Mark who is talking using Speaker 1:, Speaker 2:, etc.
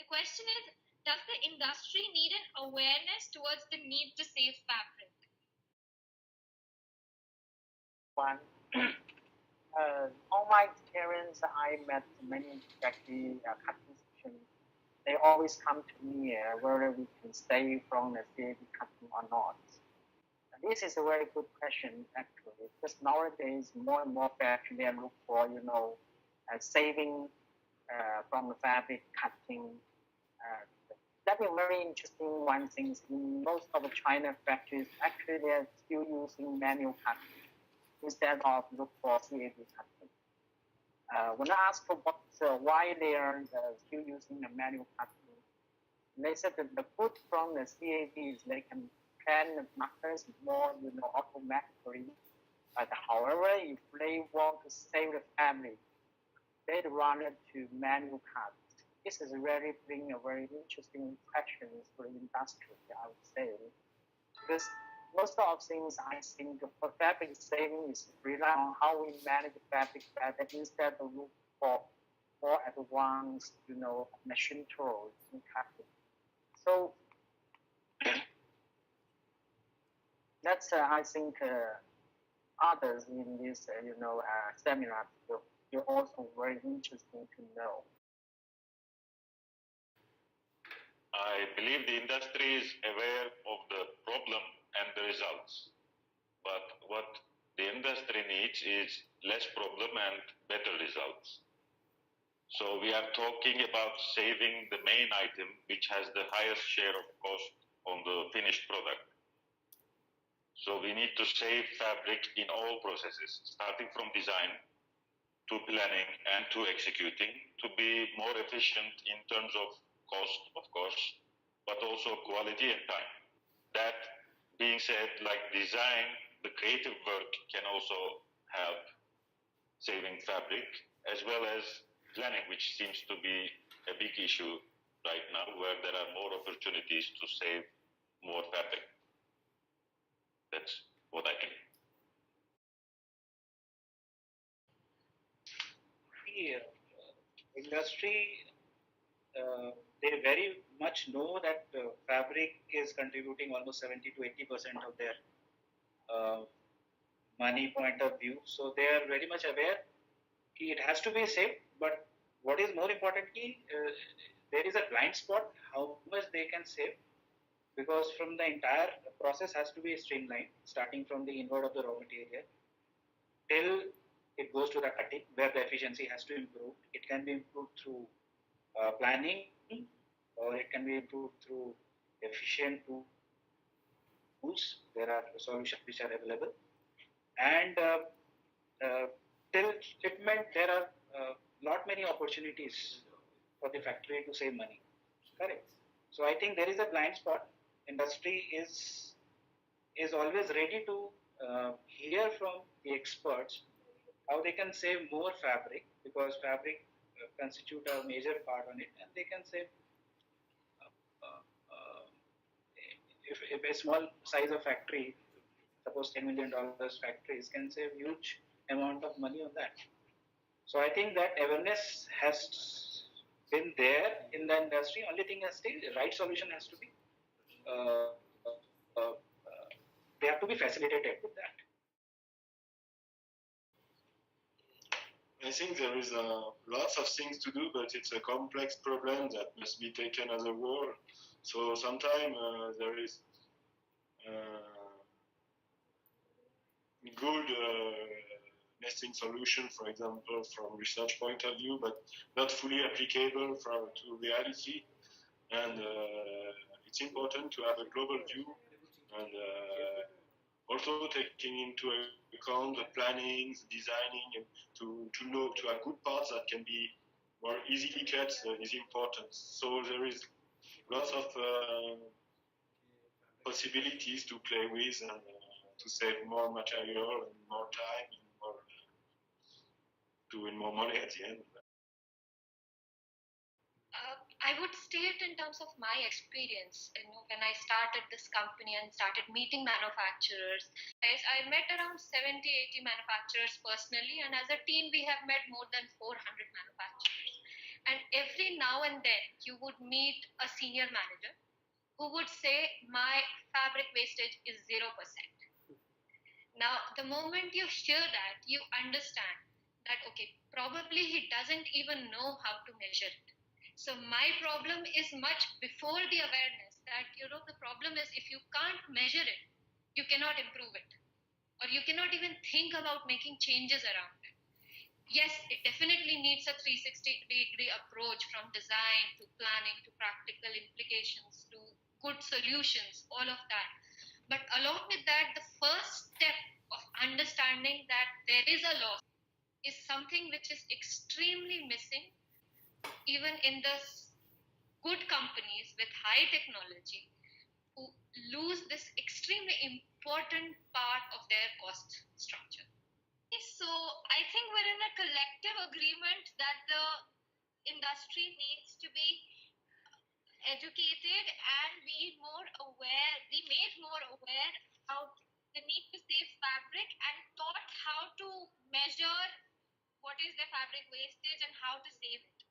Speaker 1: question is, does the industry need an awareness towards the need to save fabric?
Speaker 2: One, all my experience, I met many factory cutting sections. They always come to me whether we can stay from the CAD cutting or not. And this is a very good question, actually, because nowadays more and more factory they look for, saving from the fabric cutting. That's a very interesting one thing. In most of the China factories, actually they're still using manual cutting instead of look for CAD cutting. When I asked for why they are still using the manual cutting, they said that the good from the CAD is they can plan the markers more, automatically. But however, if they want to save the fabric, they'd run it to manual cut. This is really bring a very interesting question for the industry, I would say, because most of things I think for fabric saving is rely on how we manage the fabric better instead of look for more advanced, machine tools in cutting. So that's I think others in this seminar will also very interesting to know.
Speaker 3: I believe the industry is aware of the problem and the results. But what the industry needs is less problem and better results. So we are talking about saving the main item, which has the highest share of cost on the finished product. So we need to save fabric in all processes, starting from design to planning and to executing, to be more efficient in terms of cost, of course, but also quality and time. That being said, like design, the creative work can also help saving fabric, as well as planning, which seems to be a big issue right now, where there are more opportunities to save more fabric. That's what I think.
Speaker 4: The industry, they very much know that fabric is contributing almost 70 to 80% of their money point of view. So they are very much aware it has to be saved. But what is more importantly, there is a blind spot how much they can save, because from the entire process has to be streamlined, starting from the inward of the raw material till it goes to the cutting, where the efficiency has to improve. It can be improved through planning, or it can be improved through efficient tools. There are solutions which are available. And till shipment, there are not many opportunities for the factory to save money. Correct. So I think there is a blind spot. Industry is always ready to hear from the experts how they can save more fabric, because fabric constitute a major part on it, and they can save if a small size of factory, suppose $10 million factories, can save huge amount of money on that. So I think that awareness has been there in the industry. Only thing is still the right solution has to be they have to be facilitated with that.
Speaker 5: I think there is lots of things to do, but it's a complex problem that must be taken as a whole. So sometimes there is good nesting solution, for example, from research point of view, but not fully applicable to reality. And it's important to have a global view, and also taking into account the planning, the designing, and to have good parts that can be more easily cut is important. So there is lots of possibilities to play with and to save more material and more time and more doing more money at the end.
Speaker 1: I would state in terms of my experience, when I started this company and started meeting manufacturers, I met around 70, 80 manufacturers personally, and as a team, we have met more than 400 manufacturers. And every now and then you would meet a senior manager who would say, my fabric wastage is 0%. Now, the moment you hear that, you understand that, okay, probably he doesn't even know how to measure it. So my problem is much before the awareness that, the problem is if you can't measure it, you cannot improve it. Or you cannot even think about making changes around it. Yes, it definitely needs a 360-degree approach from design to planning to practical implications to good solutions, all of that. But along with that, the first step of understanding that there is a loss is something which is extremely missing even in the good companies with high technology who lose this extremely important part of their cost structure.
Speaker 6: So I think we're in a collective agreement that the industry needs to be educated and be more aware, be made more aware how the need to save fabric and taught how to measure what is the fabric wastage and how to save it.